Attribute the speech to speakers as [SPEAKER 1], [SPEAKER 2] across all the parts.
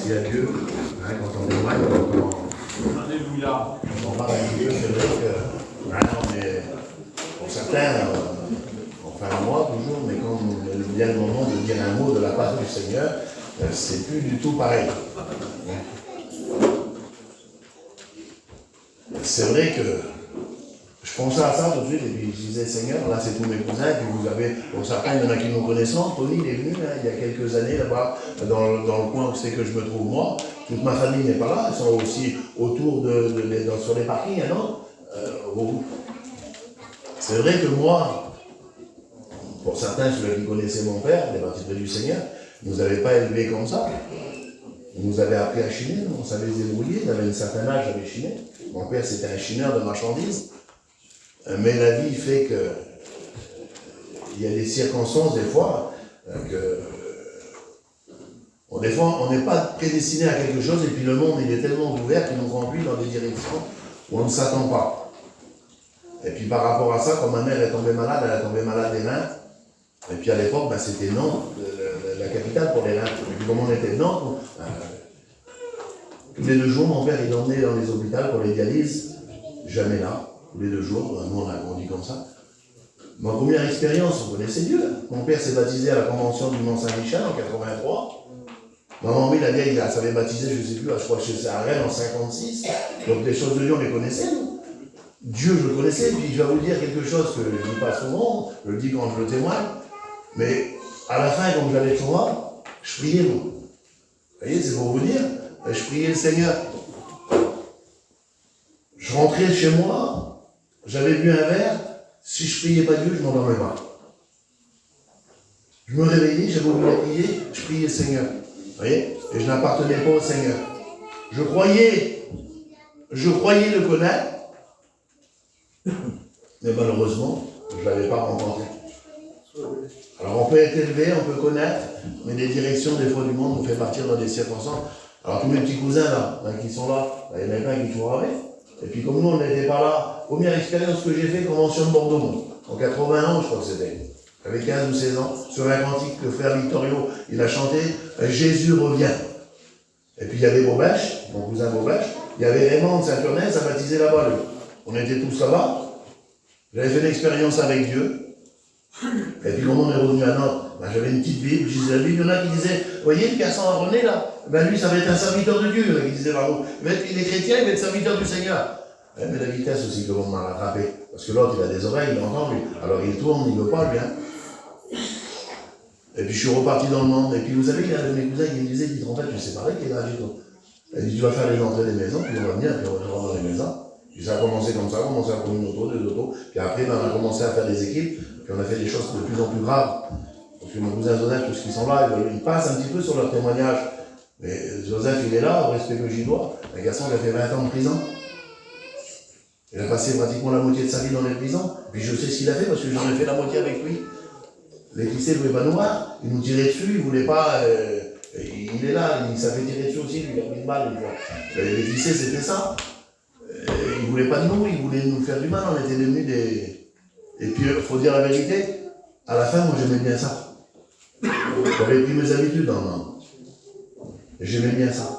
[SPEAKER 1] merci à Dieu. Hein, quand on témoigne,
[SPEAKER 2] Alléluia.
[SPEAKER 1] on parle un petit peu, c'est vrai que maintenant, pour certains, enfin moi toujours, mais quand vient le moment de dire un mot de la part du Seigneur, c'est plus du tout pareil. C'est vrai que je pensais à ça tout de suite et puis je disais Seigneur, là c'est tous mes cousins, puis vous avez, pour certains il y en a qui nous connaissent, Tony il est venu il y a quelques années là-bas, dans le coin où c'est que je me trouve moi, toute ma famille n'est pas là, ils sont aussi autour sur les parkings, non c'est vrai que moi, pour certains, ceux qui connaissaient mon père, les baptisés du Seigneur, ne nous avait pas élevés comme ça. Il nous avait appris à chiner, on savait se débrouiller, il avait un certain âge, j'avais chiné. Mon père c'était un chineur de marchandises. Mais la vie fait que il y a des circonstances des fois des fois on n'est pas prédestiné à quelque chose et puis le monde il est tellement ouvert qu'il nous conduit dans des directions où on ne s'attend pas. Et puis par rapport à ça, quand ma mère est tombée malade, elle a tombé malade des reins. Et puis à l'époque, c'était Nantes, la capitale pour les reins. Et puis comme on était de Nantes, tous les 2 jours, mon père il emmenait dans les hôpitaux pour les dialyses, jamais là. Tous les 2 jours, nous on a grandi comme ça. Ma première expérience, on connaissait Dieu. Mon père s'est baptisé à la convention du Mont-Saint-Michel en 83. Maman, oui, la vieille, elle s'avait baptisé, je ne sais plus, je crois que c'est à Rennes en 56. Donc les choses de Dieu, on les connaissait, nous. Dieu, je le connaissais, puis je vais vous dire quelque chose que je ne dis pas souvent, je le dis quand je le témoigne, mais à la fin, quand j'allais chez moi, je priais, moi. Vous voyez, c'est pour vous dire, je priais le Seigneur. Je rentrais chez moi, j'avais bu un verre, si je priais pas Dieu, je ne m'endormais pas. Je me réveillais, j'avais oublié de prier, je priais le Seigneur. Vous voyez? Et je n'appartenais pas au Seigneur. Je croyais le connaître, mais malheureusement, je ne l'avais pas rencontré. Alors on peut être élevé, on peut connaître, mais les directions des fois du monde nous fait partir dans des circonstances. Alors tous mes petits cousins là qui sont là, il y en a plein qui toujours avec. Et puis comme nous on n'était pas là, première expérience que j'ai fait, convention de Bordeaux, en 91 je crois que c'était. J'avais 15 ou 16 ans, sur un cantique que le frère Victorio, il a chanté « Jésus revient ». Et puis il y avait Bobèche, mon cousin Bobèche, il y avait Raymond de Saint-Ernest à baptiser là-bas. On était tous là-bas. J'avais fait une expérience avec Dieu. Et puis quand on est revenu à Nantes, j'avais une petite Bible, je disais la Bible, il y en a qui disaient, vous voyez, le garçon à René là, lui ça va être un serviteur de Dieu, il y en a qui disaient, bravo, il est chrétien, il va être serviteur du Seigneur. Mais la vitesse aussi que l'on m'a rattrapé, parce que l'autre il a des oreilles, il entend lui, alors il tourne, il ne veut pas lui. Et puis je suis reparti dans le monde, et puis vous savez, il y a un de mes cousins qui me disait, en fait, je sais pas qui est là, elle dit, tu vas faire les entrées des maisons, puis on va venir, puis on va dans les maisons. Puis ça a commencé comme ça, on a commencé à prendre une auto, 2 autos, puis après on a commencé à faire des équipes, puis on a fait des choses de plus en plus graves. Parce que mon cousin Joseph, tous ceux qui sont là, ils passent un petit peu sur leur témoignage. Mais Joseph, il est là, au respect que j'y dois. Un garçon qui a fait 20 ans de prison. Il a passé pratiquement la moitié de sa vie dans les prisons. Puis je sais ce qu'il a fait parce que j'en ai fait la moitié avec lui. Les lycées ne voulaient pas nous voir. Ils nous tiraient dessus, ils ne voulaient pas. Il est là, il s'est fait tirer dessus aussi, lui, il a pris une balle. Les lycées, c'était ça. Ils ne voulaient pas de nous, ils voulaient nous faire du mal, on était devenus des. Et puis, il faut dire la vérité, à la fin, moi j'aimais bien ça. J'avais pris mes habitudes dans le monde. Et j'aimais bien ça.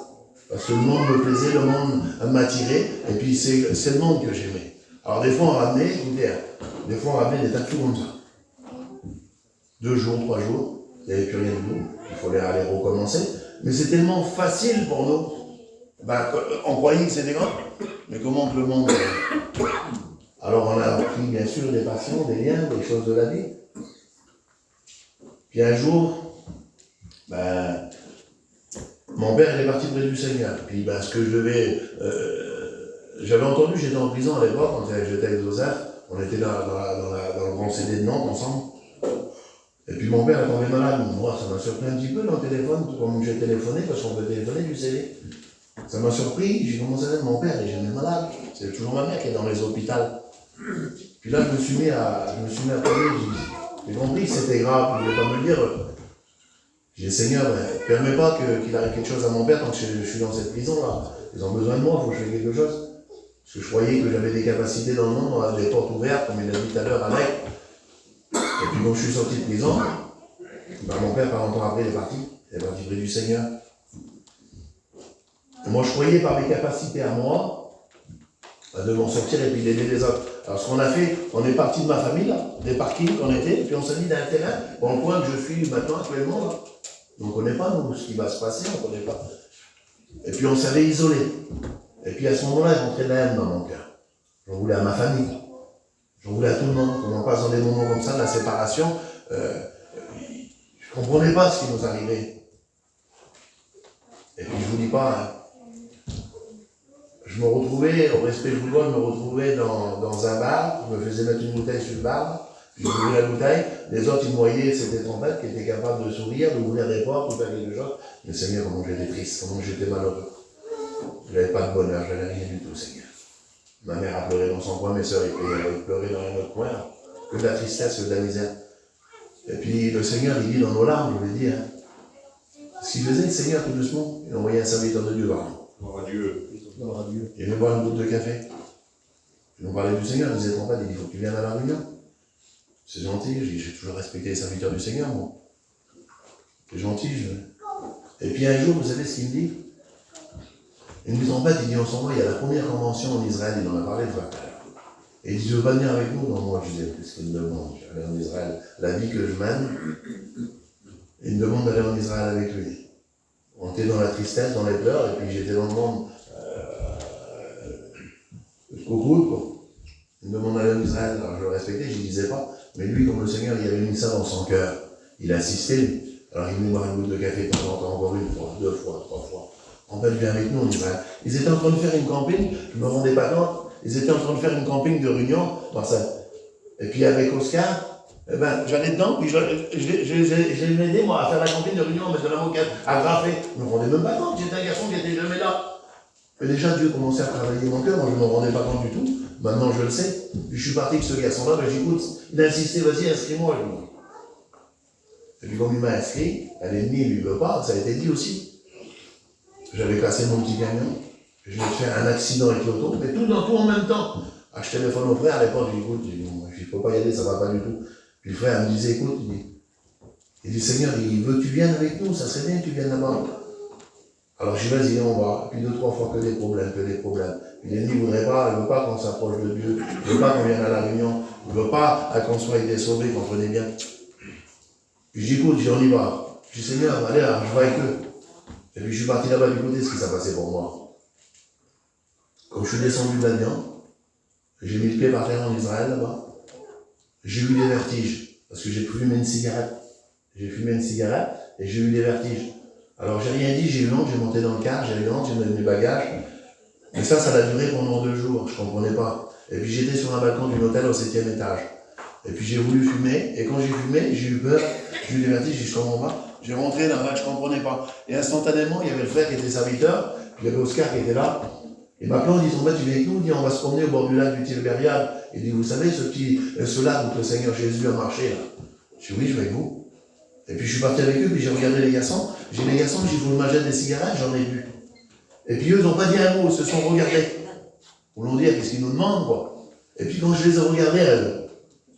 [SPEAKER 1] Parce que le monde me plaisait, le monde m'attirait, et puis c'est le monde que j'aimais. Alors des fois on ramenait, écoutez, des fois on ramenait des tatous comme ça. 2 jours, 3 jours, il n'y avait plus rien de nous, il fallait aller recommencer. Mais c'est tellement facile pour nous. On croyait que c'était grand, mais comment que le monde... Alors on a appris bien sûr des passions, des liens, des choses de la vie. Puis un jour, mon père il est parti près du Seigneur. Puis ce que je devais... j'avais entendu, j'étais en prison à l'époque, quand j'étais avec Joseph, on était dans le grand CD de Nantes ensemble. Et puis mon père est tombé malade. Moi, ça m'a surpris un petit peu dans le téléphone, comme j'ai téléphoné, parce qu'on peut téléphoner du CD. Ça m'a surpris, j'ai commencé à dire mon père est jamais malade. C'est toujours ma mère qui est dans les hôpitaux. Puis là, je me suis mis à parler, j'ai compris que c'était grave, il ne voulait pas me le dire. J'ai dit, Seigneur, permets pas qu'il arrive quelque chose à mon père tant que je suis dans cette prison-là. Ils ont besoin de moi, il faut que je fasse quelque chose. Parce que je croyais que j'avais des capacités dans le monde, on avait des portes ouvertes, comme il a dit tout à l'heure, avec. Et puis quand je suis sorti de prison, mon père, pas longtemps après, il est parti près du Seigneur. Moi, je croyais par mes capacités à moi, de m'en sortir et puis d'aider les autres. Alors, ce qu'on a fait, on est parti de ma famille, là, des parkings qu'on était, et puis on s'est mis dans un terrain, dans le coin que je suis maintenant actuellement, là. On ne connaît pas, nous, ce qui va se passer, on ne connaît pas. Et puis, on s'avait isolé. Et puis, à ce moment-là, je rentrais de la haine dans mon cœur. J'en voulais à ma famille. J'en voulais à tout le monde. Quand on passe dans des moments comme ça, de la séparation, je ne comprenais pas ce qui nous arrivait. Et puis, je ne vous dis pas, hein, je me retrouvais, au respect que je vous dois, je me retrouvais dans un bar, je me faisais mettre une bouteille sur le bar, puis je ouvrais la bouteille, les autres ils me voyaient, c'était trompette, qui était capable de sourire, d'ouvrir des portes, de faire quelque chose. Mais Seigneur, comment j'étais triste, comment j'étais malheureux. Je n'avais pas de bonheur, je n'avais rien du tout, Seigneur. Ma mère a pleuré dans son coin, mes soeurs ils pleuraient dans un autre coin, hein. Que de la tristesse, que de la misère. Et puis le Seigneur, il dit dans nos larmes, je lui dis, hein, ce qu'il faisait, le Seigneur, tout doucement, il envoyait un serviteur de Dieu vers nous.
[SPEAKER 2] Gloire à Dieu.
[SPEAKER 1] Il venait boire une goutte de café. Ils nous parlait du Seigneur, il disait trompette, il dit, il faut que tu viennes à la réunion. C'est gentil, j'ai toujours respecté les serviteurs du Seigneur, moi. C'est gentil, Et puis un jour, vous savez ce qu'il me dit? Il me dit, trompette, il dit, on s'en va, il y a la première convention en Israël, il en a parlé de frère. Et il dit, tu veux pas venir avec nous? Non, moi, je disais, qu'est-ce qu'il me demande? Je vais aller en Israël. La vie que je mène, il me demande d'aller en Israël avec lui. On était dans la tristesse, dans les pleurs, et puis j'étais dans le monde jusqu'au coude, quoi. Il me demande d'aller en Israël, alors je le respectais, je ne disais pas. Mais lui, comme le Seigneur, il avait mis ça dans son cœur. Il insistait, lui. Alors il venait boire une goutte de café de temps en temps, encore une fois, 2 fois, 3 fois. En fait, viens avec nous en Israël. Ils étaient en train de faire une camping, je ne me rendais pas compte, ils étaient en train de faire une camping de réunion, Marcel. Et puis avec Oscar, eh ben, j'allais dedans, puis je l'ai aidé, moi, à faire la camping de réunion, à mettre de la moquette, à graffer. Je ne me rendais même pas compte, j'étais un garçon qui était jamais là. Mais déjà, Dieu commençait à travailler mon cœur, moi je ne me rendais pas compte du tout. Maintenant, je le sais. Puis je suis parti avec ce garçon-là, ben, j'écoute, il a insisté, vas-y, inscris-moi. Et puis comme il m'a inscrit, l'ennemi, il ne veut pas, ça a été dit aussi. J'avais cassé mon petit camion, je vais faire un accident avec l'auto, mais tout dans tout en même temps. Ah, je téléphone au frère, à l'époque, je dis, écoute, il ne faut pas y aller, ça ne va pas du tout. Puis le frère me disait, écoute, il dit, Seigneur, il veut que tu viennes avec nous, ça serait bien que tu viennes là-bas. Alors je dis, vas-y, on va. Puis 2, 3 fois que des problèmes, que des problèmes. Puis l'ennemi ne voudrait pas, il ne veut pas qu'on s'approche de Dieu, il ne veut pas qu'on vienne à la réunion, il ne veut pas qu'on soit des sauvés, comprenez bien. Puis je dis, écoute, on y va. Je dis, Seigneur, allez là, je vais avec eux. Et puis je suis parti là-bas du côté, ce qui s'est passé pour moi. Quand je suis descendu de l'avion, j'ai mis le pied par terre en Israël là-bas, j'ai eu des vertiges, parce que j'ai fumé une cigarette. J'ai fumé une cigarette et j'ai eu des vertiges. Alors j'ai rien dit, j'ai eu honte, j'ai monté dans le car, j'ai eu honte, j'ai donné mes bagages. Mais ça a duré pendant 2 jours, je ne comprenais pas. Et puis j'étais sur un balcon d'un hôtel au 7e étage. Et puis j'ai voulu fumer, et quand j'ai fumé, j'ai eu peur, j'ai eu des vertiges, j'ai dit je comprends pas. J'ai rentré là-bas, je ne comprenais pas. Et instantanément, il y avait le frère qui était serviteur, il y avait Oscar qui était là. Il m'a appelé en disant, tu viens avec nous, il dit, on va se promener au bord du lac du Tilbériade. Il dit, vous savez, ce lac où le Seigneur Jésus a marché là. Je dis, oui, je vais avec vous. Et puis je suis parti avec eux, puis j'ai regardé les garçons. J'ai dit, les garçons, j'ai voulu m'acheter des cigarettes, j'en ai bu. Et puis eux, ils n'ont pas dit un mot, ils se sont regardés. Ils vont dire, qu'est-ce qu'ils nous demandent, quoi. Et puis quand je les ai regardés,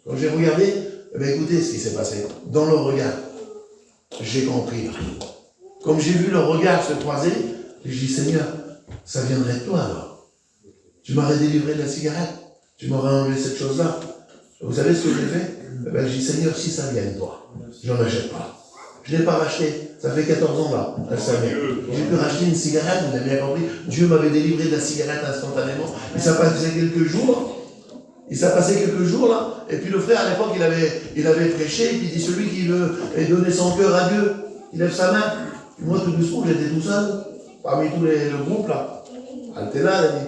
[SPEAKER 1] quand j'ai regardé, eh bien, écoutez ce qui s'est passé. Dans leur regard, j'ai compris. Comme j'ai vu leur regard se croiser, j'ai dit, Seigneur, ça viendrait de toi alors. Tu m'aurais délivré de la cigarette, tu m'aurais enlevé cette chose-là. Vous savez ce que j'ai fait? Eh bien, j'ai dit, Seigneur, si ça vient de toi, j'en achète pas. Je ne l'ai pas racheté, ça fait 14 ans là, j'ai pu racheter une cigarette, vous avez bien compris. Dieu m'avait délivré de la cigarette instantanément. Et ça passait quelques jours. Là, et puis le frère à l'époque il avait prêché, et puis il dit celui qui veut donner son cœur à Dieu, il lève sa main. Et moi tout doucement j'étais tout seul, parmi tous le groupe là. Elle était là, elle a dit.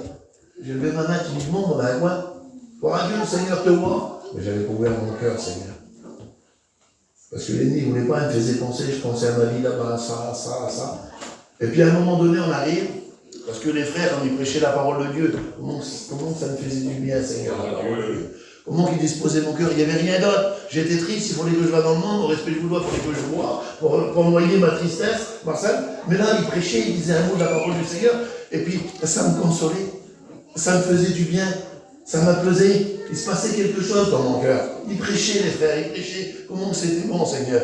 [SPEAKER 1] J'ai levé ma main timidement, on a un coin. Pour un Dieu, le Seigneur te voit. Mais j'avais ouvert mon cœur, Seigneur. Parce que l'ennemi ne voulait pas, il me faisait penser, je pensais à ma vie là-bas, ça. Et puis à un moment donné, on arrive, parce que les frères, quand ils prêchaient la parole de Dieu, comment ça me faisait du bien, Seigneur, la parole de Dieu. Comment ils disposaient mon cœur, il n'y avait rien d'autre. J'étais triste, il fallait que je vá dans le monde, au respect du doigt, il fallait que je voie, pour noyer ma tristesse, Marcel. Mais là, il prêchait, il disait un mot de la parole du Seigneur, et puis ça me consolait, ça me faisait du bien, ça m'apaisait. Il se passait quelque chose dans mon cœur. Ils prêchaient, les frères, ils prêchaient. Comment c'était bon, Seigneur.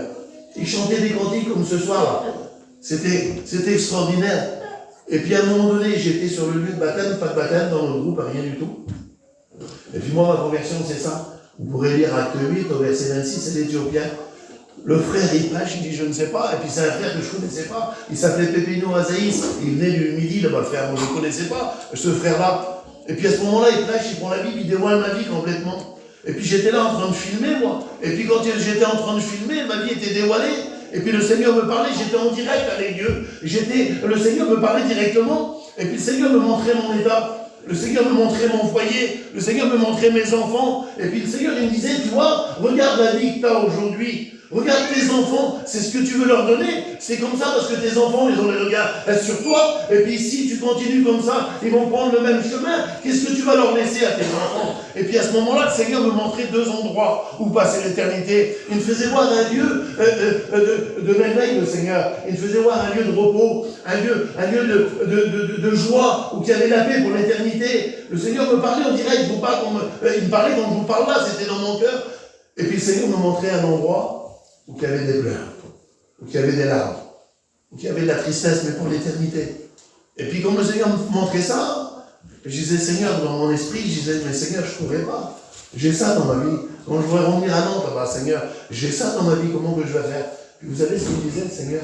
[SPEAKER 1] Ils chantaient des cantiques comme ce soir-là. C'était extraordinaire. Et puis à un moment donné, j'étais sur le lieu de baptême, pas de baptême dans le groupe, rien du tout. Et puis moi, ma conversion, c'est ça. Vous pourrez lire Acte 8, au verset 26, c'est l'Éthiopien. Le frère, il prêche, il dit je ne sais pas. Et puis c'est un frère que je ne connaissais pas. Il s'appelait Pépino Azaïs. Il venait du Midi, là-bas, le frère. Moi, je ne connaissais pas, ce frère-là. Et puis à ce moment-là, il prêche, il prend la Bible, il dévoile ma vie complètement. Et puis j'étais là en train de filmer, moi. Et puis quand j'étais en train de filmer, ma vie était dévoilée. Et puis le Seigneur me parlait, j'étais en direct avec Dieu. Le Seigneur me parlait directement. Et puis le Seigneur me montrait mon état. Le Seigneur me montrait mon foyer. Le Seigneur me montrait mes enfants. Et puis le Seigneur, il me disait, tu vois, regarde la vie que tu as aujourd'hui. Regarde tes enfants, c'est ce que tu veux leur donner. C'est comme ça parce que tes enfants, ils ont les regards sur toi. Et puis si tu continues comme ça, ils vont prendre le même chemin. Qu'est-ce que tu vas leur laisser à tes enfants? Et puis à ce moment-là, le Seigneur me montrait deux endroits où passer l'éternité. Il me faisait voir un lieu de merveille, le Seigneur. Il me faisait voir un lieu de repos, un lieu de joie, où il y avait la paix pour l'éternité. Le Seigneur me parlait en direct. Il me parlait quand je vous parle là, c'était dans mon cœur. Et puis le Seigneur me montrait un endroit où il y avait des pleurs, où il y avait des larmes, où il y avait de la tristesse, mais pour l'éternité. Et puis, comme le Seigneur me montrait ça, je disais, Seigneur, dans mon esprit, je disais, mais Seigneur, je ne pourrais pas. J'ai ça dans ma vie. Quand je voudrais revenir à Nantes, bah, Seigneur, j'ai ça dans ma vie, comment que je vais faire? Puis vous savez ce qu'il me disait, le Seigneur?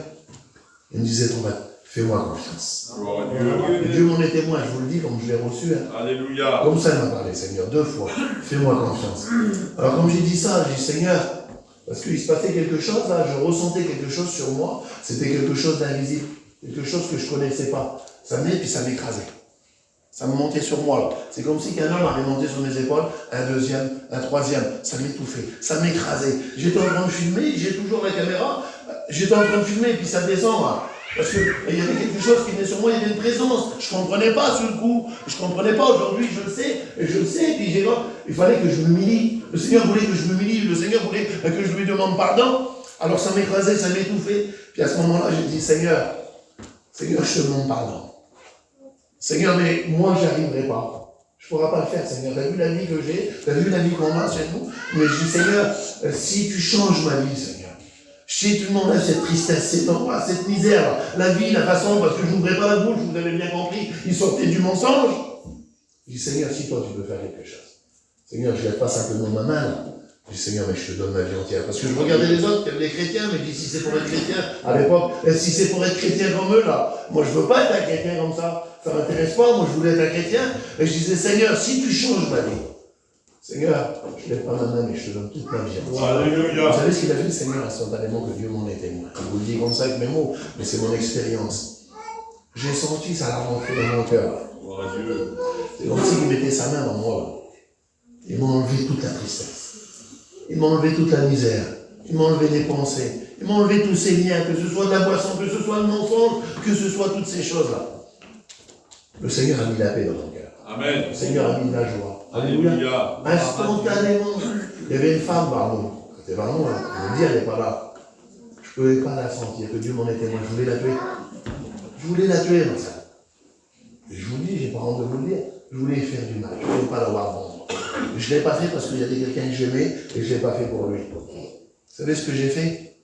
[SPEAKER 1] Il me disait, fais-moi confiance. Et Dieu m'en est témoin, je vous le dis, comme je l'ai reçu. Hein.
[SPEAKER 2] Alléluia.
[SPEAKER 1] Comme ça, il m'a parlé, Seigneur, 2 fois. Fais-moi confiance. Alors, comme j'ai dit ça, j'ai dit, Seigneur, parce qu'il se passait quelque chose, là, je ressentais quelque chose sur moi, c'était quelque chose d'invisible, quelque chose que je ne connaissais pas. Ça venait, puis ça m'écrasait. Ça me montait sur moi, là. C'est comme si qu'un homme avait monté sur mes épaules, un deuxième, un troisième, ça m'étouffait, ça m'écrasait. J'étais en train de filmer, j'ai toujours la caméra, j'étais en train de filmer, puis ça descend, là. Parce qu'il y avait quelque chose qui venait sur moi, il y avait une présence. Je ne comprenais pas sur le coup. Je ne comprenais pas. Aujourd'hui, je le sais. Et je le sais. Puis il fallait que je m'humilie. Le Seigneur voulait que je m'humilie. Le Seigneur voulait que je lui demande pardon. Alors ça m'écrasait, ça m'étouffait. Puis à ce moment-là, j'ai dit, Seigneur, je te demande pardon. Seigneur, mais moi, je n'y arriverai pas. Je ne pourrai pas le faire, Seigneur. Tu as vu la vie que j'ai. Tu as vu la vie qu'on a chez nous. Mais je dis, Seigneur, si tu changes ma vie, Seigneur. Chez tout le monde, cette tristesse, cette angoisse, cette misère, la vie, la façon, parce que je n'ouvrais pas la bouche, vous avez bien compris, il sortait du mensonge. Je dis, Seigneur, si toi tu peux faire quelque chose. Seigneur, je ne lève pas simplement ma main, là. Je dis, Seigneur, mais je te donne ma vie entière. Parce que je regardais les autres, qui avaient des chrétiens, mais je dis, si c'est pour être chrétien, à l'époque, si c'est pour être chrétien comme eux, là, moi je ne veux pas être un chrétien comme ça. Ça ne m'intéresse pas, moi je voulais être un chrétien. Et je disais, Seigneur, si tu changes ma vie, Seigneur, je ne lève pas ma main, mais je te donne toute ma vie.
[SPEAKER 2] Alléluia.
[SPEAKER 1] Vous savez ce qu'il a fait, le Seigneur, instantanément, que Dieu m'en est témoin. Je vous le dis comme ça avec mes mots, mais c'est mon expérience. J'ai senti ça l'a rentré dans mon cœur. C'est comme s'il mettait sa main dans moi. Il m'a enlevé toute la tristesse. Il m'a enlevé toute la misère. Il m'a enlevé les pensées. Il m'a enlevé tous ces liens, que ce soit de la boisson, que ce soit le mensonge, que ce soit toutes ces choses-là. Le Seigneur a mis la paix dans mon cœur.
[SPEAKER 2] Amen.
[SPEAKER 1] Le Seigneur a mis de la joie.
[SPEAKER 2] Alléluia.
[SPEAKER 1] Instantanément. Il y avait une femme par nous. C'était par nous, hein. Je vous dis, elle n'est pas là. Je ne pouvais pas la sentir, que Dieu m'en est témoin. Je voulais la tuer. Je voulais la tuer, dans ça. Et je vous dis, j'ai pas honte de vous le dire. Je voulais faire du mal. Je ne voulais pas l'avoir vendre. Je ne l'ai pas fait parce qu'il y avait quelqu'un que j'aimais et je ne l'ai pas fait pour lui. Vous savez ce que j'ai fait?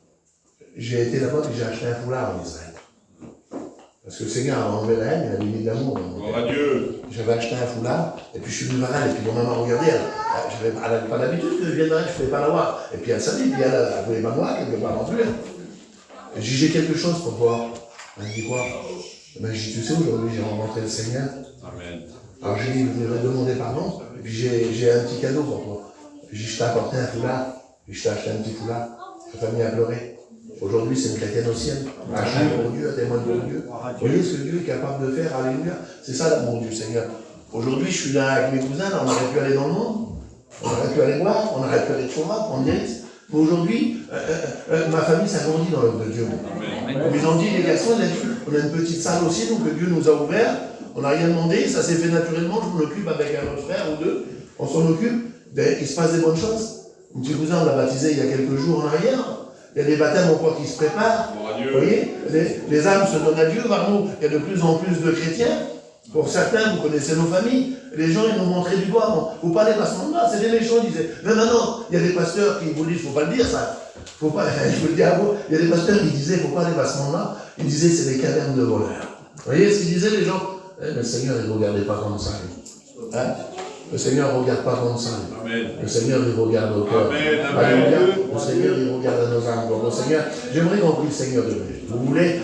[SPEAKER 1] J'ai été là-bas et j'ai acheté un foulard en Israël. Parce que le Seigneur a enlevé la haine, il a mis de l'amour.
[SPEAKER 2] Gloire à Dieu.
[SPEAKER 1] J'avais acheté un foulard, et puis je suis venu vers elle, et puis mon maman regardait, elle n'avait pas l'habitude que je vienne vers elle, je ne pouvais pas la voir. Et puis elle savait, puis elle ne voulait pas me voir, quelque part non plus. Et j'ai quelque chose pour toi. Elle me dit quoi? Ben, j'ai dit, tu sais, aujourd'hui j'ai rencontré le Seigneur.
[SPEAKER 2] Amen.
[SPEAKER 1] Alors j'ai dit, je vais demander pardon, et puis j'ai un petit cadeau pour toi. J'ai dit, je t'ai apporté un foulard, puis je t'ai acheté un petit foulard. Ta famille a pleuré. Aujourd'hui, c'est une chrétienne au ciel. Un chien pour Dieu, un témoin pour Dieu. Vous voyez ce que Dieu est capable de faire, alléluia. C'est ça l'amour du Seigneur. Aujourd'hui, je suis là avec mes cousins, là, on aurait pu aller dans le monde, on aurait pu aller boire, on aurait pu aller de Chora, prendre des risques. Mais aujourd'hui, ma famille s'agrandit dans l'œuvre de Dieu. Comme ils ont dit, les garçons, on a une petite salle aussi, donc que Dieu nous a ouvert. On n'a rien demandé, ça s'est fait naturellement, je m'en occupe avec un autre frère ou deux, on s'en occupe, il se passe des bonnes choses. Mon petit cousin, on l'a baptisé il y a quelques jours en arrière. Il y a des baptêmes encore qui se préparent. Vous voyez, les âmes se donnent à Dieu. Parmi il y a de plus en plus de chrétiens. Pour certains, vous connaissez nos familles. Les gens, ils nous montraient du doigt. Vous parlez pas à ce moment-là, c'est des méchants, ils disaient. Mais maintenant, il y a des pasteurs qui vous disent, il ne faut pas le dire ça. Faut pas, je vous le dis à vous. Il y a des pasteurs qui disaient, il ne faut pas aller à ce moment-là. Ils disaient, c'est des cavernes de voleurs. Vous voyez ce qu'ils disaient les gens? Le Seigneur, il ne regardait pas comme ça. Hein? Le Seigneur ne regarde pas comme ça.
[SPEAKER 2] Amen.
[SPEAKER 1] Le Seigneur, il regarde au cœur.
[SPEAKER 2] Amen.
[SPEAKER 1] Alléluia. Le Seigneur, il regarde à nos âmes. Donc, le Seigneur, j'aimerais qu'on prie le Seigneur de Dieu. Vous voulez,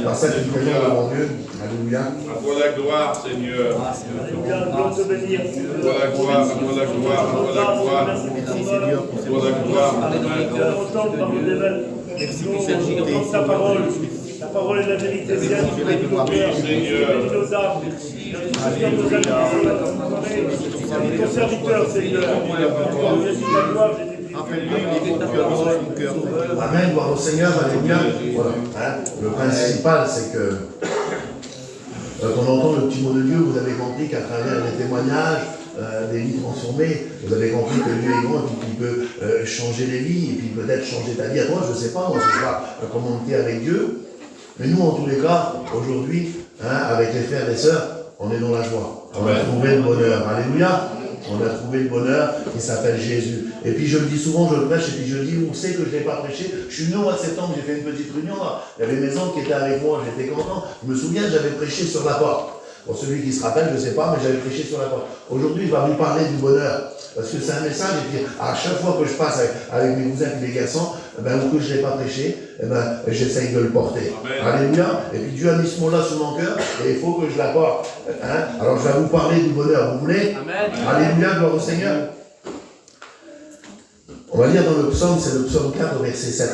[SPEAKER 1] dans cette prière devant Dieu, alléluia.
[SPEAKER 2] À toi la gloire, Seigneur.
[SPEAKER 3] Alléluia, Dieu te bénisse.
[SPEAKER 2] À toi la gloire, à toi la gloire, à toi la gloire. À toi la gloire. Amen.
[SPEAKER 3] Merci pour ta parole. Ta parole est la vérité. Viens, tu bénis nos cœurs, tu bénis nos âmes. Ton serviteur, Seigneur. La gloire,
[SPEAKER 1] Amen, gloire au Seigneur, alléluia. Voilà. Hein? Le principal, c'est que quand on entend le petit mot de Dieu, vous avez compris qu'à travers les témoignages, des vies transformées, vous avez compris que Dieu est grand et qu'il peut changer les vies, et puis peut-être changer ta vie à toi, je ne sais pas, moi ce soir, comment on est avec Dieu. Mais nous, en tous les cas, aujourd'hui, avec les frères et les sœurs, on est dans la joie. On a trouvé le bonheur. Alléluia. On a trouvé le bonheur qui s'appelle Jésus. Et puis je le dis souvent, je le prêche, et puis je le dis, vous savez que je ne l'ai pas prêché. Je suis venu au mois de septembre, j'ai fait une petite réunion là. Il y avait mes oncles qui étaient avec moi, j'étais content. Je me souviens, j'avais prêché sur la porte. Pour celui qui se rappelle, je ne sais pas, mais j'avais prêché sur la porte. Aujourd'hui, je vais vous parler du bonheur. Parce que c'est un message, et puis à chaque fois que je passe avec mes cousins et mes garçons, ou que je ne l'ai pas prêché, j'essaye de le porter. Amen. Alléluia. Et puis Dieu a mis ce mot-là sur mon cœur, et il faut que je l'apporte. Alors je vais vous parler du bonheur, vous voulez? Amen. Alléluia, gloire au Seigneur. On va lire dans le psaume, c'est le psaume 4, verset 7.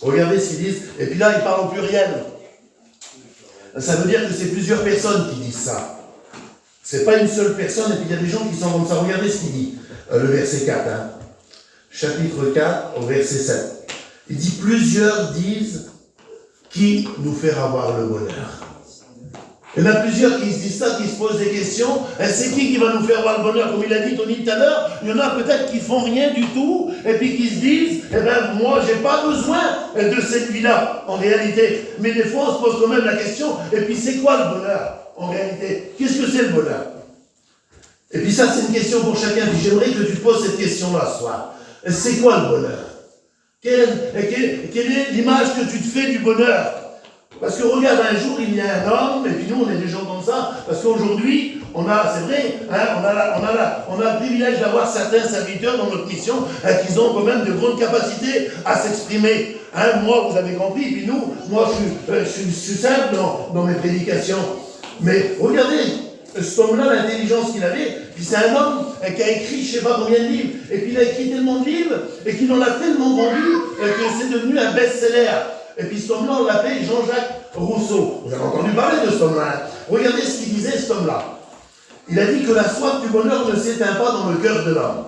[SPEAKER 1] Regardez ce qu'ils disent, et puis là, il parle au pluriel. Ça veut dire que c'est plusieurs personnes qui disent ça. C'est pas une seule personne, et puis il y a des gens qui sont comme ça. Regardez ce qu'il dit, le verset 4. Chapitre 4, au verset 7. Il dit, plusieurs disent, qui nous fera voir le bonheur? Il y en a plusieurs qui se disent ça, qui se posent des questions. C'est qui va nous faire voir le bonheur? Comme il a dit Tony tout à l'heure, il y en a peut-être qui font rien du tout, et puis qui se disent, moi, j'ai pas besoin de cette vie-là, en réalité. Mais des fois, on se pose quand même la question, et puis c'est quoi le bonheur, en réalité? Qu'est-ce que c'est le bonheur? Et puis ça, c'est une question pour chacun. Puis j'aimerais que tu te poses cette question-là ce soir. C'est quoi le bonheur? Quelle est l'image que tu te fais du bonheur? Parce que regarde, un jour, il y a un homme, et puis nous, on est des gens comme ça, parce qu'aujourd'hui, on a, c'est vrai, on a le privilège d'avoir certains serviteurs dans notre mission, qui ont quand même de grandes capacités à s'exprimer. Moi, vous avez compris, et puis nous, moi, je suis simple dans mes prédications. Mais regardez, cet homme-là, l'intelligence qu'il avait, puis c'est un homme qui a écrit je ne sais pas combien de livres, et puis il a écrit tellement de livres, et qu'il en a tellement vendu, que c'est devenu un best-seller. Et puis cet homme-là, on l'appelait Jean-Jacques Rousseau. Vous avez entendu parler de cet homme-là. Regardez ce qu'il disait, cet homme-là. Il a dit que la soif du bonheur ne s'éteint pas dans le cœur de l'homme.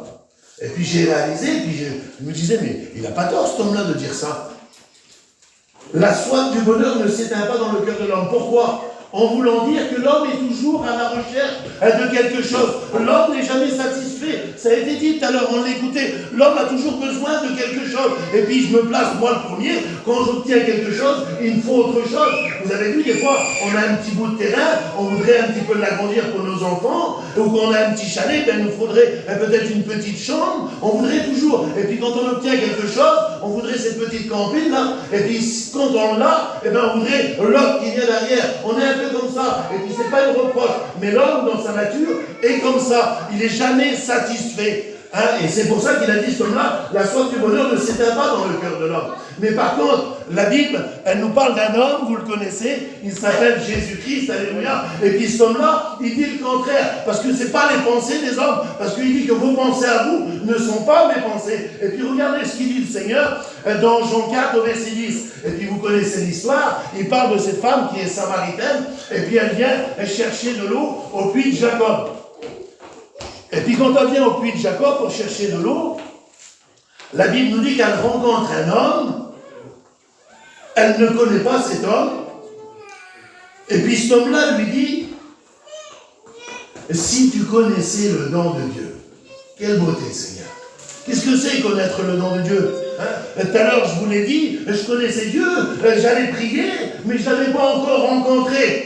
[SPEAKER 1] Et puis j'ai réalisé, puis je me disais, mais il n'a pas tort cet homme-là de dire ça. La soif du bonheur ne s'éteint pas dans le cœur de l'homme. Pourquoi? En voulant dire que l'homme est toujours à la recherche de quelque chose. L'homme n'est jamais satisfait. Ça a été dit tout à l'heure, on l'écoutait. L'homme a toujours besoin de quelque chose. Et puis je me place, moi le premier, quand j'obtiens quelque chose, il me faut autre chose. Vous avez vu, des fois, on a un petit bout de terrain, on voudrait un petit peu l'agrandir pour nos enfants, ou quand on a un petit chalet, il nous faudrait peut-être une petite chambre. On voudrait toujours. Et puis quand on obtient quelque chose, on voudrait cette petite campine là. Et puis quand on l'a, on voudrait l'autre qui vient derrière. On est un peu comme ça. Et puis c'est pas une reproche. Mais l'homme, dans sa nature, est comme ça. Il n'est jamais satisfait. Et c'est pour ça qu'il a dit ce homme-là, la soif du bonheur ne s'éteint pas dans le cœur de l'homme. Mais par contre, la Bible, elle nous parle d'un homme, vous le connaissez, il s'appelle Jésus-Christ, alléluia. Et puis cet homme-là, il dit le contraire, parce que ce n'est pas les pensées des hommes, parce qu'il dit que vos pensées à vous ne sont pas mes pensées. Et puis regardez ce qu'il dit le Seigneur dans Jean 4 au verset 10. Et puis vous connaissez l'histoire, il parle de cette femme qui est samaritaine, et puis elle vient chercher de l'eau au puits de Jacob. Et puis quand elle vient au puits de Jacob pour chercher de l'eau, la Bible nous dit qu'elle rencontre un homme, elle ne connaît pas cet homme, et puis cet homme-là lui dit, si tu connaissais le don de Dieu, quelle beauté Seigneur. Qu'est-ce que c'est connaître le don de Dieu? Tout à l'heure je vous l'ai dit, je connaissais Dieu, j'allais prier, mais je ne l'avais pas encore rencontré.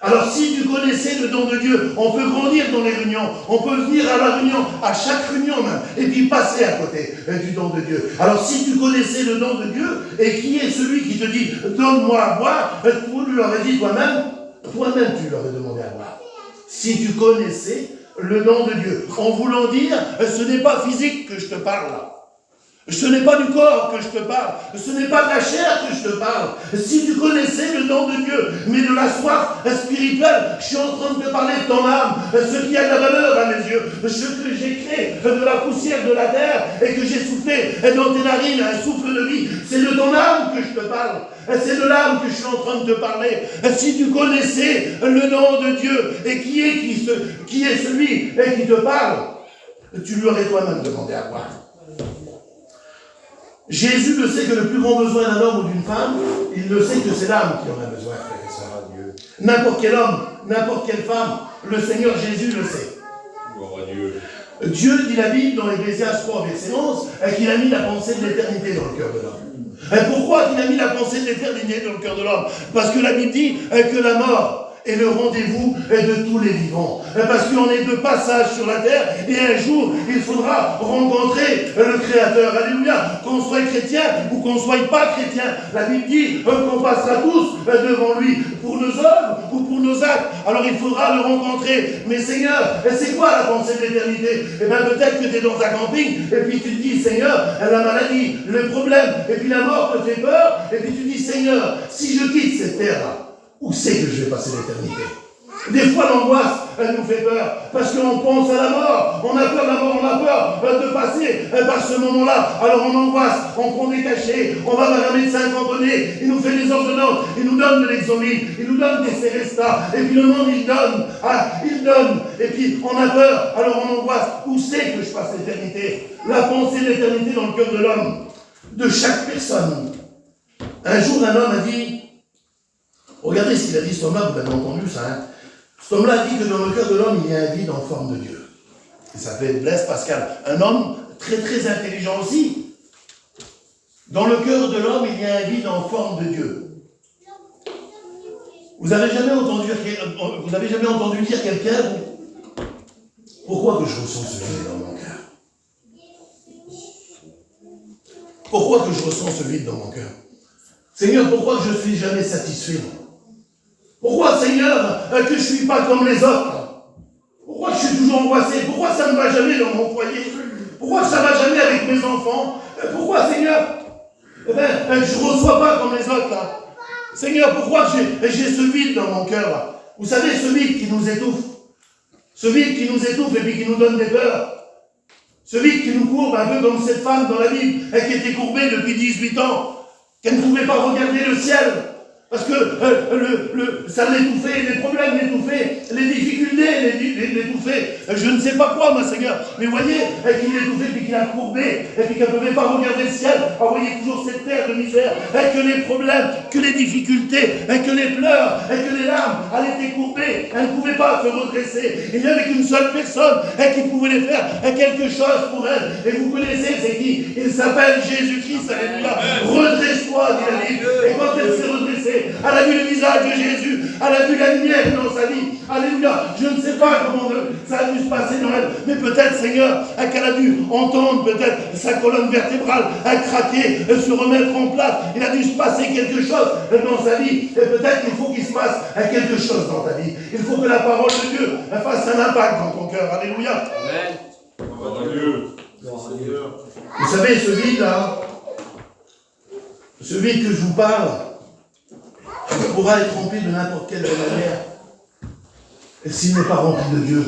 [SPEAKER 1] Alors si tu connaissais le don de Dieu, on peut grandir dans les réunions, on peut venir à la réunion, à chaque réunion même, et puis passer à côté du don de Dieu. Alors si tu connaissais le don de Dieu, et qui est celui qui te dit, donne-moi à boire, tu lui aurais dit toi-même tu lui aurais demandé à boire. Si tu connaissais le don de Dieu, en voulant dire, ce n'est pas physique que je te parle là. Ce n'est pas du corps que je te parle, ce n'est pas de la chair que je te parle. Si tu connaissais le don de Dieu, mais de la soif spirituelle, je suis en train de te parler de ton âme, ce qui a de la valeur à mes yeux, ce que j'ai créé de la poussière de la terre et que j'ai soufflé dans tes narines, un souffle de vie, c'est de ton âme que je te parle. C'est de l'âme que je suis en train de te parler. Si tu connaissais le don de Dieu et qui est celui qui te parle, tu lui aurais toi-même demandé à boire. Jésus le sait que le plus grand besoin d'un homme ou d'une femme, il le sait que c'est l'âme qui en a besoin, frère et sœur. Dieu. N'importe quel homme, n'importe quelle femme, le Seigneur Jésus le sait.
[SPEAKER 2] Gloire à Dieu.
[SPEAKER 1] Dieu dit la Bible dans Ecclésiaste 3, verset 11, qu'il a mis la pensée de l'éternité dans le cœur de l'homme. Pourquoi il a mis la pensée de l'éternité dans le cœur de l'homme? Parce que la Bible dit que la mort est le rendez-vous de tous les vivants. Parce qu'on est de passage sur la terre et un jour, il faudra rencontrer le Créateur. Alléluia. Qu'on soit chrétien ou qu'on ne soit pas chrétien, la Bible dit qu'on passera tous devant lui pour nos œuvres ou pour nos actes. Alors il faudra le rencontrer. Mais Seigneur, c'est quoi la pensée de l'éternité? Eh bien peut-être que tu es dans ta camping et puis tu te dis, Seigneur, la maladie, le problème et puis la mort te fait peur. Et puis tu dis, Seigneur, si je quitte cette terre-là, où c'est que je vais passer l'éternité? Des fois, l'angoisse, elle nous fait peur, parce qu'on pense à la mort, on a peur de la mort, on a peur de passer par ce moment-là. Alors on angoisse, on prend des cachets, on va vers un médecin cantonné, il nous fait des ordonnances, il nous donne de l'exomile, il nous donne des Célestas, et puis le monde, il donne, et puis on a peur, alors on angoisse. Où c'est que je passe l'éternité? La pensée de l'éternité dans le cœur de l'homme, de chaque personne. Un jour, un homme a dit, regardez ce qu'il a dit, cet homme-là, vous l'avez entendu ça, hein? Cet homme-là a dit que dans le cœur de l'homme, il y a un vide en forme de Dieu. Il s'appelle Blaise Pascal. Un homme très très intelligent aussi. Dans le cœur de l'homme, il y a un vide en forme de Dieu. Vous avez jamais entendu dire quelqu'un, pourquoi que je ressens ce vide dans mon cœur? Pourquoi que je ressens ce vide dans mon cœur? Seigneur, pourquoi que je ne suis jamais satisfait? Pourquoi, Seigneur, que je ne suis pas comme les autres? Pourquoi je suis toujours angoissé? Pourquoi ça ne va jamais dans mon foyer? Pourquoi ça ne va jamais avec mes enfants? Pourquoi, Seigneur, je ne reçois pas comme les autres là? Seigneur, pourquoi j'ai ce vide dans mon cœur là? Vous savez, ce vide qui nous étouffe. Ce vide qui nous étouffe et puis qui nous donne des peurs. Ce vide qui nous courbe, un peu comme cette femme dans la Bible, qui était courbée depuis 18 ans, qu'elle ne pouvait pas regarder le ciel. Parce que ça l'étouffait, les problèmes l'étouffaient, les difficultés l'étouffaient. Je ne sais pas quoi, ma Seigneur. Mais voyez, qu'il l'étouffait, puis qu'il a courbé, et puis qu'elle ne pouvait pas regarder le ciel. Elle voyait toujours cette terre de misère, que les problèmes, que les difficultés, que les pleurs, que les larmes, elle était courbée, elle ne pouvait pas se redresser. Il n'y avait qu'une seule personne qui pouvait faire quelque chose pour elle. Et vous connaissez, c'est qui? Il s'appelle Jésus-Christ, alléluia. Redresse-toi, dit la Bible. Et quand elle s'est redressée, elle a vu le visage de Jésus, elle a vu la lumière dans sa vie. Alléluia. Je ne sais pas comment ça a dû se passer dans elle, mais peut-être, Seigneur, qu'elle a dû entendre peut-être sa colonne vertébrale craquer, se remettre en place. Il a dû se passer quelque chose dans sa vie. Et peut-être qu'il faut qu'il se passe quelque chose dans ta vie. Il faut que la parole de Dieu fasse un impact dans ton cœur. Alléluia.
[SPEAKER 2] Amen. Gloire à Dieu.
[SPEAKER 1] Vous savez, ce vide-là, ce vide que je vous parle, il pourra être rempli de n'importe quelle manière. Et s'il n'est pas rempli de Dieu,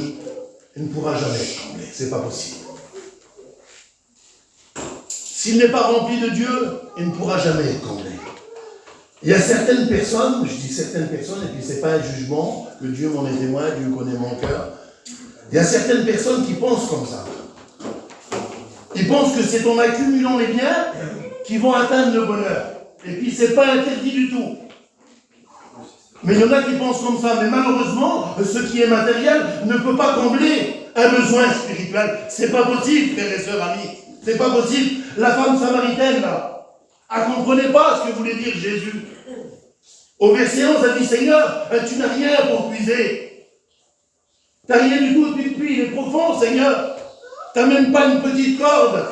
[SPEAKER 1] il ne pourra jamais être comblé. C'est pas possible. S'il n'est pas rempli de Dieu, il ne pourra jamais être comblé. Il y a certaines personnes, je dis certaines personnes, et puis c'est pas un jugement, que Dieu m'en est témoin, Dieu connaît mon cœur. Il y a certaines personnes qui pensent comme ça. Ils pensent que c'est en accumulant les biens qu'ils vont atteindre le bonheur. Et puis c'est pas interdit du tout. Mais il y en a qui pensent comme ça, mais malheureusement, ce qui est matériel ne peut pas combler un besoin spirituel. C'est pas possible, frères et sœurs, amis. C'est pas possible. La femme samaritaine, là, elle ne comprenait pas ce que voulait dire Jésus. Au verset 11, elle dit, Seigneur, tu n'as rien pour puiser. Tu n'as rien du tout, puis le puits, il est profond, Seigneur. Tu n'as même pas une petite corde.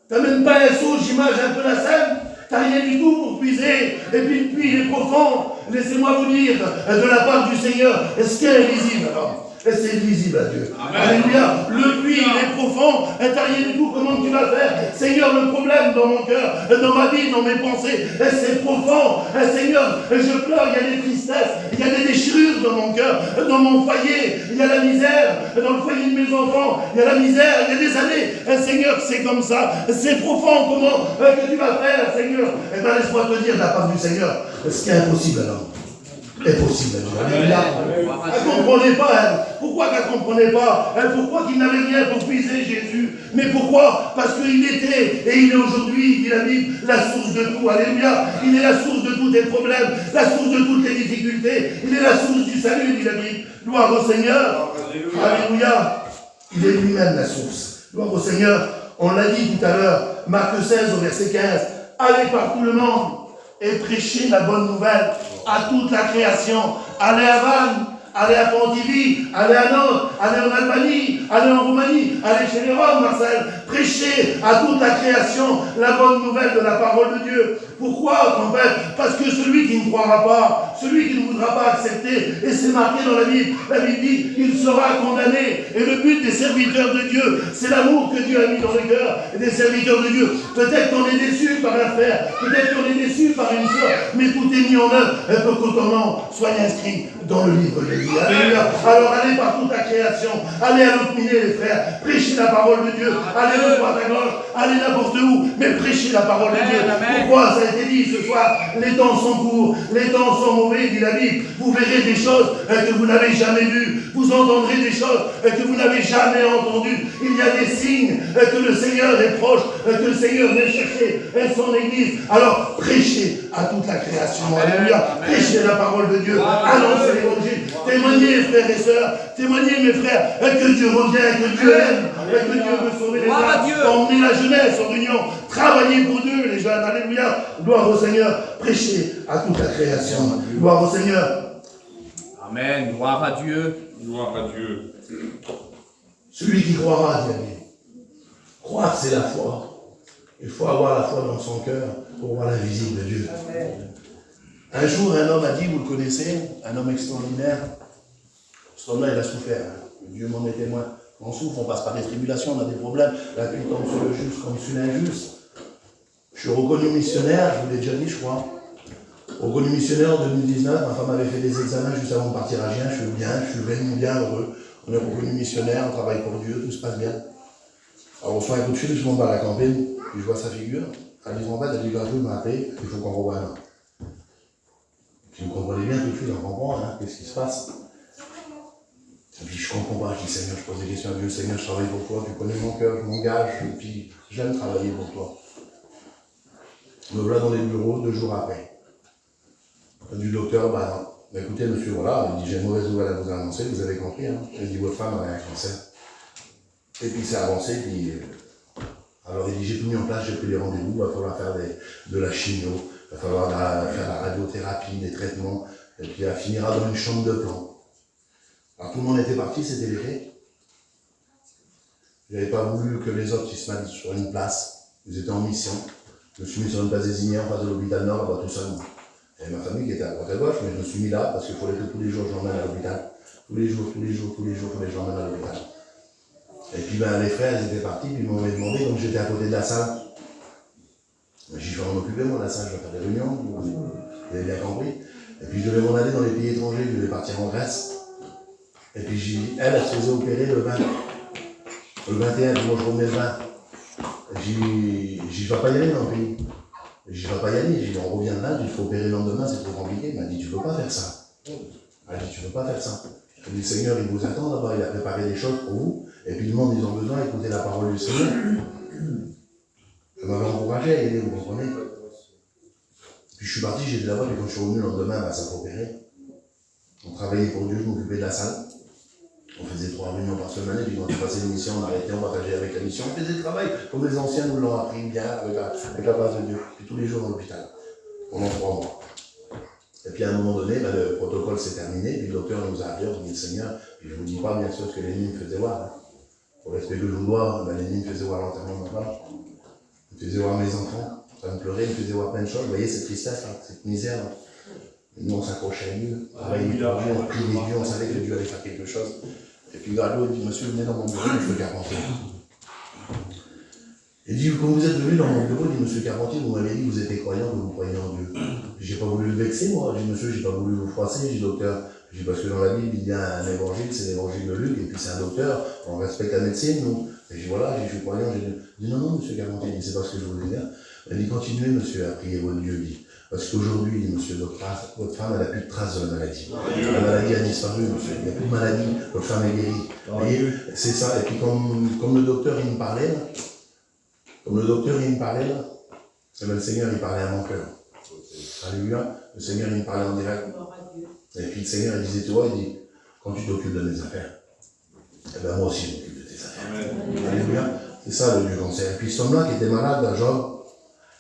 [SPEAKER 1] Tu n'as même pas un seau, j'imagine un peu la scène. Tu n'as rien du tout pour puiser. Et puis le puits, il est profond. Laissez-moi vous dire, de la part du Seigneur, est-ce qu'elle est visible alors? C'est visible à Dieu. Amen. Alléluia. Le puits, il est profond. Et tu n'as rien du tout. Comment tu vas faire? Seigneur, le problème dans mon cœur, dans ma vie, dans mes pensées, c'est profond. Seigneur, je pleure, il y a des tristesses, il y a des déchirures dans mon cœur, dans mon foyer, il y a la misère, dans le foyer de mes enfants, il y a la misère, il y a des années. Seigneur, c'est comme ça. C'est profond. Comment que tu vas faire, Seigneur? Eh bien, laisse-moi te dire de la part du Seigneur, ce qui est impossible alors. Est possible. Alléluia. Elle ne comprenait pas, elle. Pourquoi qu'elle ne comprenait pas? Pourquoi qu'il n'avait rien pour puiser Jésus? Mais pourquoi? Parce qu'il était, et il est aujourd'hui, dit la Bible, la source de tout. Alléluia. Il est la source de tous tes problèmes, la source de toutes les difficultés. Il est la source du salut, dit la Bible. Gloire au Seigneur. Alléluia. Il est lui-même la source. Gloire au Seigneur. On l'a dit tout à l'heure, Marc 16 au verset 15. Allez par tout le monde et prêchez la bonne nouvelle à toute la création. Allez à Vannes, allez à Pontivy, allez à Nantes, allez en Albanie, allez en Roumanie, allez chez les Roms, Marcel. Prêchez à toute la création la bonne nouvelle de la parole de Dieu. Pourquoi, en fait? Parce que celui qui ne croira pas, celui qui ne voudra pas accepter, et c'est marqué dans la Bible dit, il sera condamné. Et le but des serviteurs de Dieu, c'est l'amour que Dieu a mis dans le cœur des serviteurs de Dieu. Peut-être qu'on est déçu par un frère, peut-être qu'on est déçu par une soeur, mais tout est mis en œuvre pour que ton nom soit inscrit dans le livre de vie. Alléluia. Alors allez par toute la création, allez à l'opinion les frères, prêchez la parole de Dieu, allez de droite à gauche, allez n'importe où, mais prêchez la parole de Dieu. Pourquoi? Ça a été dit ce soir, les temps sont courts, les temps sont mauvais, dit la Bible. Vous verrez des choses que vous n'avez jamais vues, vous entendrez des choses que vous n'avez jamais entendues. Il y a des signes que le Seigneur est proche, que le Seigneur vient chercher son Église. Alors prêchez à toute la création. Alléluia. Prêchez la parole de Dieu, annoncez l'évangile, témoignez frères et sœurs, témoignez mes frères, que Dieu revient, que Dieu aime, que Dieu veut sauver les âmes, emmener la jeunesse en union, travaillez pour Dieu les jeunes. Alléluia. Gloire au Seigneur. Prêchez à toute la création. Gloire au Seigneur.
[SPEAKER 4] Amen. Gloire à Dieu.
[SPEAKER 2] Gloire à Dieu.
[SPEAKER 1] Celui qui croira, dit la Bible. Croire, c'est la foi. Il faut avoir la foi dans son cœur pour voir l'invisible de Dieu. Amen. Un jour, un homme a dit, vous le connaissez, un homme extraordinaire. Cet homme-là, il a souffert. Dieu m'en est témoin. On souffre, on passe par des tribulations, on a des problèmes. La pluie tombe sur le juste comme sur l'injuste. Je suis reconnu missionnaire, je vous l'ai déjà dit, je crois. Reconnu missionnaire en 2019, ma femme avait fait des examens juste avant de partir à Gien, je suis bien, je suis vraiment bien heureux. On est reconnu missionnaire, on travaille pour Dieu, tout se passe bien. Alors on reçoit un coup de fil, je monte à la campagne, puis je vois sa figure. Elle dit en bas, elle dit, il m'a appelé, il faut qu'on revoie un homme. Puis vous comprenez bien tout de suite, on comprend, hein, qu'est-ce qui se passe. Et puis je comprends pas, je dis Seigneur, je pose des questions à Dieu, Seigneur, je travaille pour toi, tu connais mon cœur, je m'engage, et puis j'aime travailler pour toi. Me voilà dans les bureaux 2 jours après. Du docteur, bah écoutez monsieur, voilà, il dit j'ai une mauvaise nouvelle à vous annoncer, vous avez compris, hein. Il dit votre femme avait un cancer. Et puis c'est avancé, puis alors il dit j'ai tout mis en place, j'ai pris les rendez-vous, il va falloir faire de la chimio, il va falloir faire la radiothérapie, des traitements, et puis elle finira dans une chambre de plomb. Alors tout le monde était parti, c'était l'été. Je n'avais pas voulu que les autres ils se mettent sur une place, ils étaient en mission. Je me suis mis sur une place désignée en face de l'hôpital Nord, là-bas tout seul. Et ma famille qui était à droite à gauche, mais je me suis mis là parce qu'il fallait que tous les jours je l'emmène à l'hôpital. Tous les jours, il fallait que je l'emmène à l'hôpital. Et puis ben, les frères, ils étaient partis, puis ils m'ont demandé, donc j'étais à côté de la salle. J'y vais m'en occuper, moi, la salle, je vais faire des réunions, vous avez bien compris. Et puis je devais m'en aller dans les pays étrangers, je devais partir en Grèce. Et puis elle se faisait opérer le 20. Le 21, puis moi je revenais le 20. J'y vais pas y aller dans le pays. J'y vais pas y aller. J'ai dit, on revient de là, il faut opérer le lendemain, c'est trop compliqué. Il m'a dit, tu peux pas faire ça. Elle m'a dit, tu peux pas faire ça. Je dis, le Seigneur, il vous attend là-bas, il a préparé des choses pour vous. Et puis le monde, ils ont besoin d'écouter la parole du Seigneur. Elle m'avait encouragé à y aller, vous comprenez. Puis je suis parti, j'étais là-bas, puis quand je suis revenu le lendemain, bah, ça faut opérer. On travaillait pour Dieu, je m'occupais de la salle. On faisait 3 réunions par semaine, et puis quand on passait l'émission, on arrêtait, on partageait avec la mission. On faisait le travail, comme les anciens nous l'ont appris bien, avec la grâce de Dieu. Puis tous les jours dans l'hôpital, pendant 3 mois. Et puis à un moment donné, ben, le protocole s'est terminé, puis le docteur nous a appelé, on dit, Seigneur, puis je ne vous dis pas bien sûr ce que l'ennemi me faisait voir. Hein. Pour le respect que je vous dois, ben, l'ennemi me faisait voir l'enterrement de ma femme, il me faisait voir mes enfants, en train de pleurer, il me faisait voir plein de choses. Vous voyez cette tristesse, là, cette misère. Là. Nous, on s'accrochait à Dieu, on priait Dieu, on savait que Dieu allait faire quelque chose. Et puis Gardo dit, monsieur, venez dans mon bureau, monsieur Carpentier. Il dit, quand vous êtes venu dans mon bureau, il dit, monsieur Carpentier, vous m'avez dit que vous étiez croyant, que vous croyez en Dieu. J'ai pas voulu le vexer, moi. J'ai dit, monsieur, j'ai pas voulu vous froisser. J'ai dit, docteur, j'ai dit, parce que dans la Bible, il y a un évangile, c'est l'évangile de Luc, et puis c'est un docteur, on respecte la médecine, nous. Et j'ai dit, voilà, je suis croyant. J'ai dit, non, non, monsieur Carpentier, il dit, c'est pas ce que je voulais dire. Il dit, continuez, monsieur, à prier votre Dieu, dit. Parce qu'aujourd'hui, monsieur, votre femme, elle n'a plus de traces de la maladie. La maladie a disparu, monsieur. Il n'y a plus de maladie, votre femme est guérie. Vous voyez, c'est ça. Et puis comme le docteur, il me parlait, là, le Seigneur, il parlait à mon cœur. Alléluia. Le Seigneur, il me parlait en direct. Et puis le Seigneur, il disait, tu vois, il dit, quand tu t'occupes de mes affaires, eh bien moi aussi, je m'occupe de tes affaires. Alléluia. C'est ça le Dieu qu'on sait. Et puis cet homme-là qui était malade, là, Job,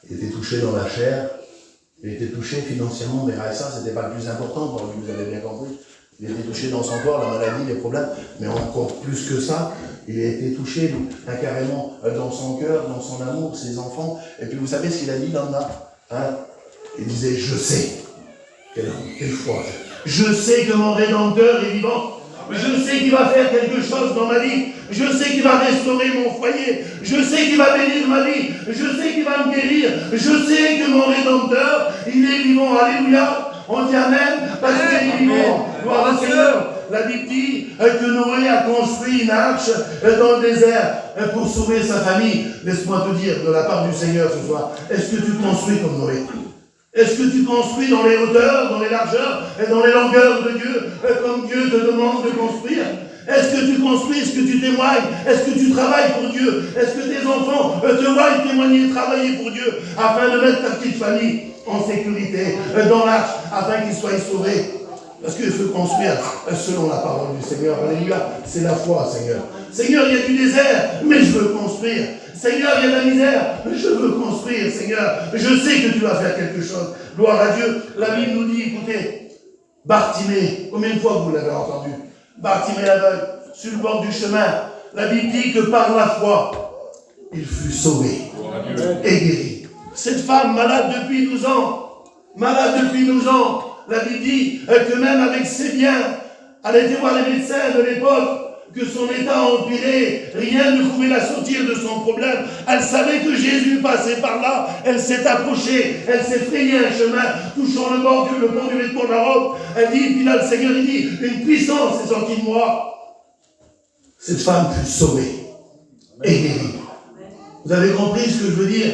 [SPEAKER 1] il était touché dans la chair, il était touché financièrement, mais ça, c'était pas le plus important pour lui, vous avez bien compris. Il était touché dans son corps, la maladie, les problèmes, mais encore plus que ça, il a été touché carrément dans son cœur, dans son amour, ses enfants. Et puis vous savez ce qu'il a dit là, hein? Il disait, je sais, quelle foi, je sais que mon Rédempteur est vivant. Je sais qu'il va faire quelque chose dans ma vie. Je sais qu'il va restaurer mon foyer. Je sais qu'il va bénir ma vie. Je sais qu'il va me guérir. Je sais que mon Rédempteur, il est vivant. Alléluia. On dit Amen parce qu'il est vivant. Gloire au Seigneur. La Bible dit que Noé a construit une arche dans le désert pour sauver sa famille. Laisse-moi te dire de la part du Seigneur ce soir, est-ce que tu construis comme Noé? Est-ce que tu construis dans les hauteurs, dans les largeurs et dans les longueurs de Dieu, comme Dieu te demande de construire? Est-ce que tu construis, est-ce que tu témoignes, est-ce que tu travailles pour Dieu? Est-ce que tes enfants te voient témoigner, travailler pour Dieu, afin de mettre ta petite famille en sécurité dans l'arche, afin qu'ils soient sauvés? Parce qu'il faut construire selon la parole du Seigneur. Alléluia, c'est la foi, Seigneur. Seigneur, il y a du désert, mais je veux construire. Seigneur, il y a de la misère, mais je veux construire, Seigneur. Je sais que tu vas faire quelque chose. Gloire à Dieu. La Bible nous dit, écoutez, Bartimée, combien de fois vous l'avez entendu? Bartimée l'aveugle, sur le bord du chemin. La Bible dit que par la foi, il fut sauvé et guéri. Cette femme malade depuis 12 ans, la Bible dit que même avec ses biens, elle a été voir les médecins de l'époque, que son état a empiré, rien ne pouvait la sortir de son problème. Elle savait que Jésus passait par là, elle s'est approchée, elle s'est frayée un chemin, touchant le bord du vêtement de la robe. Elle dit, puis là le Seigneur il dit, une puissance est sortie de moi. Cette femme fut sauvée et guérie. Vous avez compris ce que je veux dire?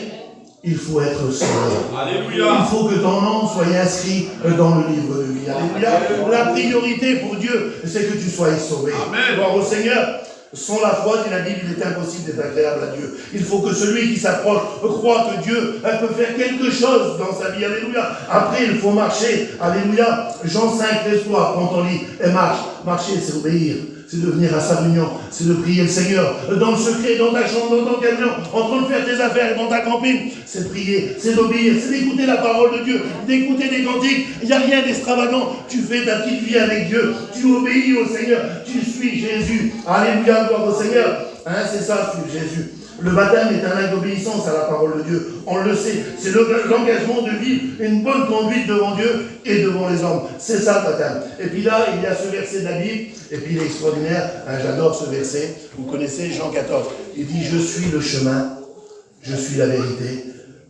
[SPEAKER 1] Il faut être sauvé. Alléluia. Il faut que ton nom soit inscrit dans le livre de vie. Alléluia. La priorité pour Dieu, c'est que tu sois sauvé. Amen. Gloire au Seigneur. Sans la foi, dit la Bible, il est impossible d'être agréable à Dieu. Il faut que celui qui s'approche croit que Dieu peut faire quelque chose dans sa vie. Alléluia. Après, il faut marcher. Alléluia. Jean 5, laisse-toi, prends ton lit et marche. Marcher, c'est obéir. C'est de venir à sa réunion, c'est de prier le Seigneur dans le secret, dans ta chambre, dans ton camion, en train de faire tes affaires, dans ta campine. C'est de prier, c'est d'obéir, c'est d'écouter la parole de Dieu, d'écouter des cantiques. Il n'y a rien d'extravagant. Tu fais ta petite vie avec Dieu, tu obéis au Seigneur, tu suis Jésus. Alléluia, gloire au Seigneur. Hein, c'est ça, suivre Jésus. Le baptême est un acte d'obéissance à la parole de Dieu. On le sait. C'est l'engagement de vivre une bonne conduite devant Dieu et devant les hommes. C'est ça le baptême. Et puis là, il y a ce verset de la Bible. Et puis il est extraordinaire. Hein, j'adore ce verset. Vous connaissez Jean 14. Il dit, je suis le chemin, je suis la vérité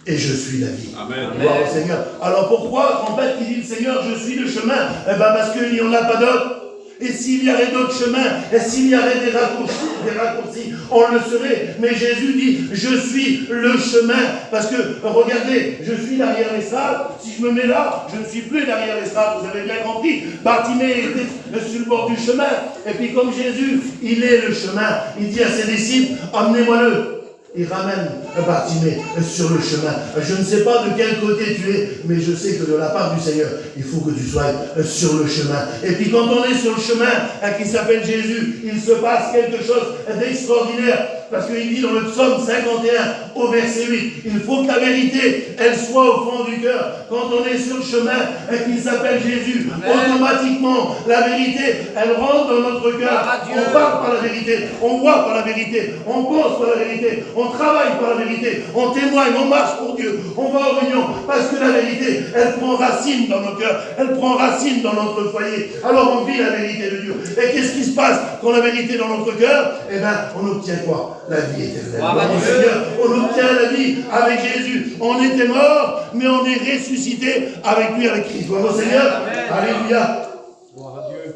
[SPEAKER 1] et je suis la vie. Amen. Gloire au Seigneur. Alors pourquoi, en fait, il dit le Seigneur, je suis le chemin? Eh bien parce qu'il n'y en a pas d'autre. Et s'il y avait d'autres chemins, et s'il y avait des raccourcis, on le saurait. Mais Jésus dit, je suis le chemin. Parce que, regardez, je suis derrière l'estrade. Si je me mets là, je ne suis plus derrière l'estrade. Vous avez bien compris. Bartimée était sur le bord du chemin. Et puis comme Jésus, il est le chemin. Il dit à ses disciples, emmenez-moi-le. Il ramène Bartimée sur le chemin. Je ne sais pas de quel côté tu es, mais je sais que de la part du Seigneur, il faut que tu sois sur le chemin. Et puis quand on est sur le chemin qui s'appelle Jésus, il se passe quelque chose d'extraordinaire. parce qu'il dit dans le psaume 51, au verset 8, il faut que la vérité, elle soit au fond du cœur. Quand on est sur le chemin et qu'il s'appelle Jésus, automatiquement, la vérité, elle rentre dans notre cœur. On parle par la vérité, on voit par la vérité, on pense par la vérité, on travaille par la vérité, on témoigne, on marche pour Dieu, on va aux réunions, parce que la vérité, elle prend racine dans nos cœurs, elle prend racine dans notre foyer. Alors on vit la vérité de Dieu. Et qu'est-ce qui se passe quand la vérité est dans notre cœur? Eh bien, on obtient quoi? La vie éternelle. Seigneur, on obtient la vie avec Jésus. On était mort, mais on est ressuscité avec lui, avec Christ. Gloire au Seigneur. Alléluia.
[SPEAKER 4] Gloire à Dieu.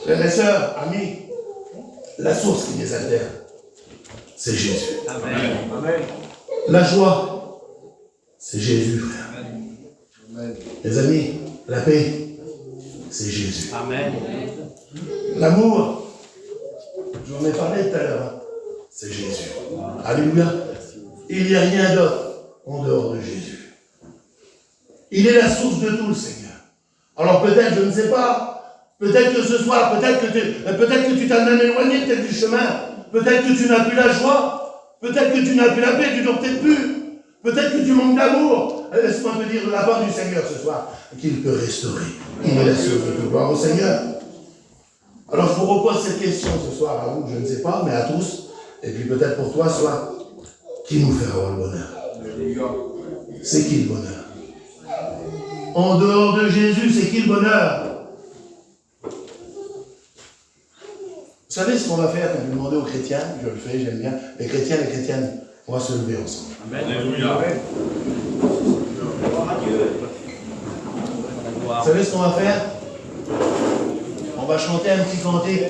[SPEAKER 1] Frères et sœurs, amis, la source qui les altère, c'est Jésus.
[SPEAKER 4] Amen. Amen.
[SPEAKER 1] La joie, c'est Jésus, frère.
[SPEAKER 4] Amen.
[SPEAKER 1] Les amis, la paix, c'est Jésus.
[SPEAKER 4] Amen.
[SPEAKER 1] L'amour, j'en ai parlé tout à l'heure, c'est Jésus. Alléluia. Il n'y a rien d'autre en dehors de Jésus. Il est la source de tout, le Seigneur. Alors peut-être, je ne sais pas, peut-être que ce soir, peut-être que tu t'as même éloigné peut-être du chemin, peut-être que tu n'as plus la joie, peut-être que tu n'as plus la paix, tu ne dors peut-être plus, peut-être que tu manques d'amour. Laisse-moi te dire de la part du Seigneur ce soir, qu'il peut restaurer. Il est la source de tout. Gloire au Seigneur. Alors je vous repose cette question ce soir à vous, je ne sais pas, mais à tous, et puis peut-être pour toi, soit qui nous fait avoir le bonheur? C'est qui le bonheur? En dehors de Jésus, c'est qui le bonheur? Vous savez ce qu'on va faire quand vous demandez aux chrétiens, je le fais, j'aime bien, les chrétiens, les chrétiennes, on va se lever ensemble.
[SPEAKER 4] Amen.
[SPEAKER 2] Alléluia.
[SPEAKER 1] Vous savez ce qu'on va faire? On va chanter un petit cantique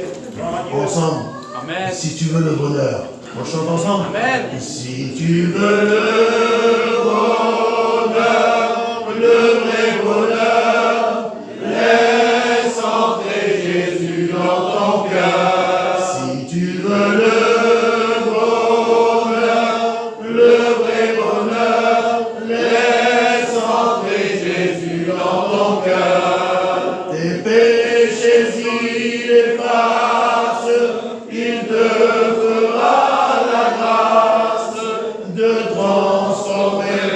[SPEAKER 1] ensemble.
[SPEAKER 4] Amen.
[SPEAKER 1] Si tu veux le bonheur. On chante ensemble.
[SPEAKER 4] Amen.
[SPEAKER 1] Si tu veux le bonheur, le vrai bonheur, laisse entrer Jésus dans ton cœur. Si tu veux le bonheur, le vrai bonheur, laisse entrer Jésus dans ton cœur. Tes péchés, il efface, il te fera la grâce de transformer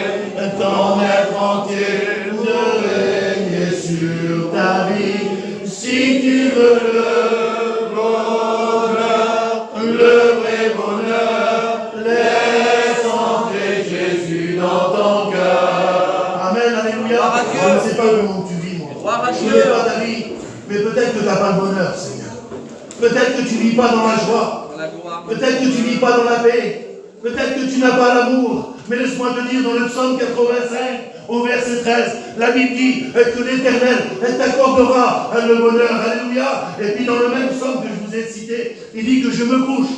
[SPEAKER 1] ton être entier, de régner sur ta vie. Si tu veux le bonheur, le vrai bonheur, laisse entrer Jésus dans ton cœur. Amen, alléluia. Je ne sais pas comment tu vis, moi. Je ne connais pas ta vie, mais peut-être que tu n'as pas le bonheur, Seigneur. Peut-être que tu ne vis pas dans la joie. Peut-être que tu ne vis pas dans la paix. Peut-être que tu n'as pas l'amour. Mais laisse-moi te dire dans le psaume 85, au verset 13, la Bible dit que l'Éternel t'accordera le bonheur. Alléluia. Et puis dans le même psaume que je vous ai cité, il dit que je me couche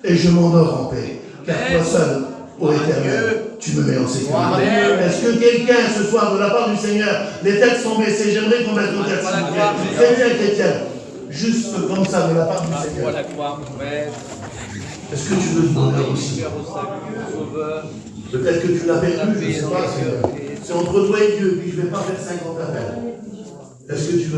[SPEAKER 1] et je m'endors en paix. Car toi seul, ô Éternel, tu me mets en sécurité. Est-ce que quelqu'un ce soir, de la part du Seigneur, les têtes sont baissées? J'aimerais qu'on mette nos têtes. Très bien, chrétien. Juste comme ça, de la part du Seigneur. Est-ce que tu veux du bonheur aussi? Peut-être que tu l'as perdu, je ne sais pas. C'est entre toi et Dieu, puis je ne vais pas faire 50 appels. Est-ce que tu veux